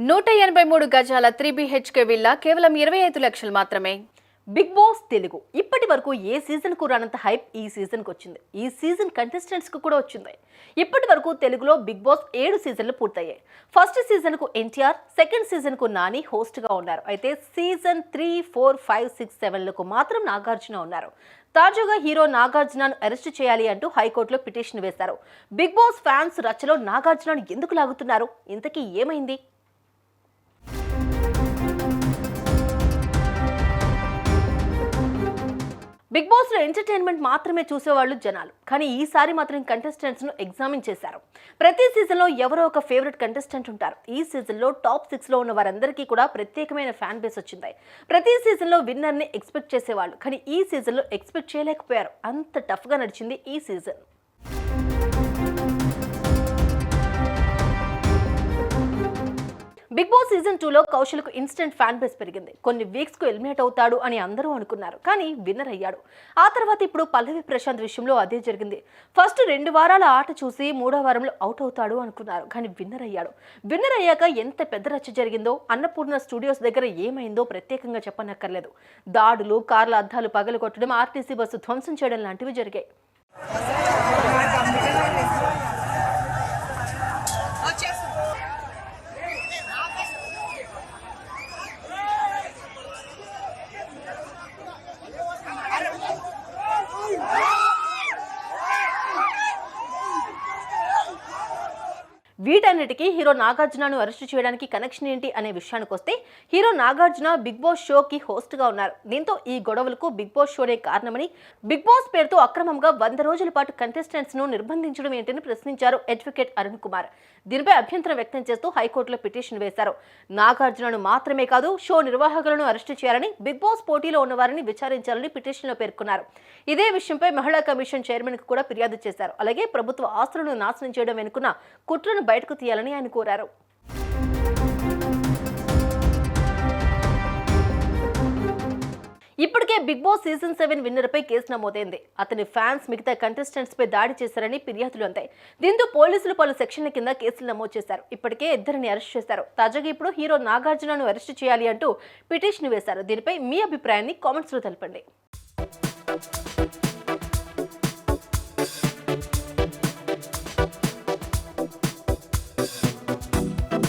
183 గజాల 3BHK villa కేవలం 25 లక్షలు మాత్రమే. బిగ్ బాస్ తెలుగు ఇప్పటి వరకు ఏ సీజన్ కు రానంత హైప్ ఈ సీజన్ కు వచ్చింది. ఈ సీజన్ కంటెస్టెంట్స్ కు కూడా వచ్చింది. ఇప్పటి వరకు తెలుగులో బిగ్ బాస్ 7 సీజన్లు పూర్తయ్యాయి. ఫస్ట్ సీజన్ కు ఎన్టీఆర్, సెకండ్ సీజన్ కు నాని హోస్ట్ గా ఉన్నారు. అయితే సీజన్ 3, 4, 5, 6, 7లకు మాత్రం నాగార్జున ఉన్నారు. తాజాగా హీరో నాగార్జునను అరెస్ట్ చేయాలి అంటూ హైకోర్టులో పిటిషన్ వేశారు. బిగ్ బాస్ ఫ్యాన్స్ రచ్చలో నాగార్జునను ఎందుకు లాగుతున్నారు? ఇంతకీ ఏమైంది? బిగ్ బాస్ లో ఎంటర్టైన్మెంట్ మాత్రమే చూసేవాళ్ళు జనాలు, కానీ ఈసారి మాత్రం కంటెస్టెంట్స్ ను ఎగ్జామిన్ చేశారు. ప్రతి సీజన్ లో ఎవరో ఒక ఫేవరెట్ కంటెస్టెంట్ ఉంటారు. ఈ సీజన్ లో టాప్ 6 లో ఉన్న వారందరికీ కూడా ప్రత్యేకమైన ఫ్యాన్ బేస్ వచ్చింది. ప్రతి సీజన్ లో విన్నర్ ని ఎక్స్పెక్ట్ చేసేవాళ్ళు, కానీ ఈ సీజన్ లో ఎక్స్పెక్ట్ చేయలేకపోయారు. అంత టఫ్ గా నడిచింది ఈ సీజన్. బిగ్ బాస్ సీజన్ 2లో కౌశల్కు ఇన్స్టెంట్ ఫ్యాన్ బేస్ పెరిగింది. కొన్ని వీక్స్ కు ఎలిమినేట్ అవుతాడు అని అందరూ అనుకున్నారు, కానీ విన్నర్ అయ్యాడు. ఆ తర్వాత ఇప్పుడు పల్లవి ప్రశాంత్ విషయంలో అదే జరిగింది. ఫస్ట్ 2 వారాల ఆట చూసి 3వ వారంలో అవుట్ అవుతాడు అనుకున్నారు, కానీ విన్నర్ అయ్యాడు. విన్నర్ అయ్యాక ఎంత పెద్ద రచ్చ జరిగిందో, అన్నపూర్ణ స్టూడియోస్ దగ్గర ఏమైందో ప్రత్యేకంగా చెప్పనక్కర్లేదు. దాడులు, కార్ల అద్దాలు పగలగొట్టడం, ఆర్టీసీ బస్సు ధ్వంసం చేయడం లాంటివి జరిగాయి. వీటన్నిటికీ హీరో నాగార్జునను అరెస్టు చేయడానికి కనెక్షన్ ఏంటి అనే విషయానికి వస్తే, హీరో నాగార్జున బిగ్ బాస్ షోకి హోస్ట్ గా ఉన్నారు. దీంతో ఈ గొడవలకు బిగ్ బాస్ షోనే కారణమని, బిగ్ బాస్ పేరుతో అక్రమంగా 100 రోజుల పాటు కంటెస్టెంట్స్ ను నిర్బంధించడం ఏంటని ప్రశ్నించారు అడ్వకేట్ అరుణ్ కుమార్. దీనిపై అభ్యంతరం వ్యక్తం చేస్తూ హైకోర్టులో పిటిషన్ వేశారు. నాగార్జునను మాత్రమే కాదు, షో నిర్వాహకులను అరెస్టు చేయాలని, బిగ్ బాస్ పోటీలో ఉన్న వారిని విచారించాలని పిటిషన్ లో పేర్కొన్నారు. ఇదే విషయంపై మహిళా కమిషన్ చైర్మన్ కు కూడా ఫిర్యాదు చేశారు. అలాగే ప్రభుత్వ ఆస్తులను నాశనం చేయడం వెనుకున్న కుట్రను బయటకు తీయాలని ఆయన కోరారు. ఇప్పటికే బిగ్ బాస్ సీజన్ 7 విన్నర్ పై కేసు నమోదైంది. అతని ఫ్యాన్స్ మిగతా కంటెస్టెంట్స్ పై దాడి చేశారని ఫిర్యాదులు అందాయి. దీంతో పోలీసులు పలు సెక్షన్ల కింద కేసులు నమోదు చేశారు. ఇప్పటికే 2 అరెస్ట్ చేశారు. తాజాగా ఇప్పుడు హీరో నాగార్జునను అరెస్ట్ చేయాలి అంటూ పిటిషన్ వేశారు. దీనిపై మీ అభిప్రాయాన్ని కామెంట్స్ లో తెలపండి.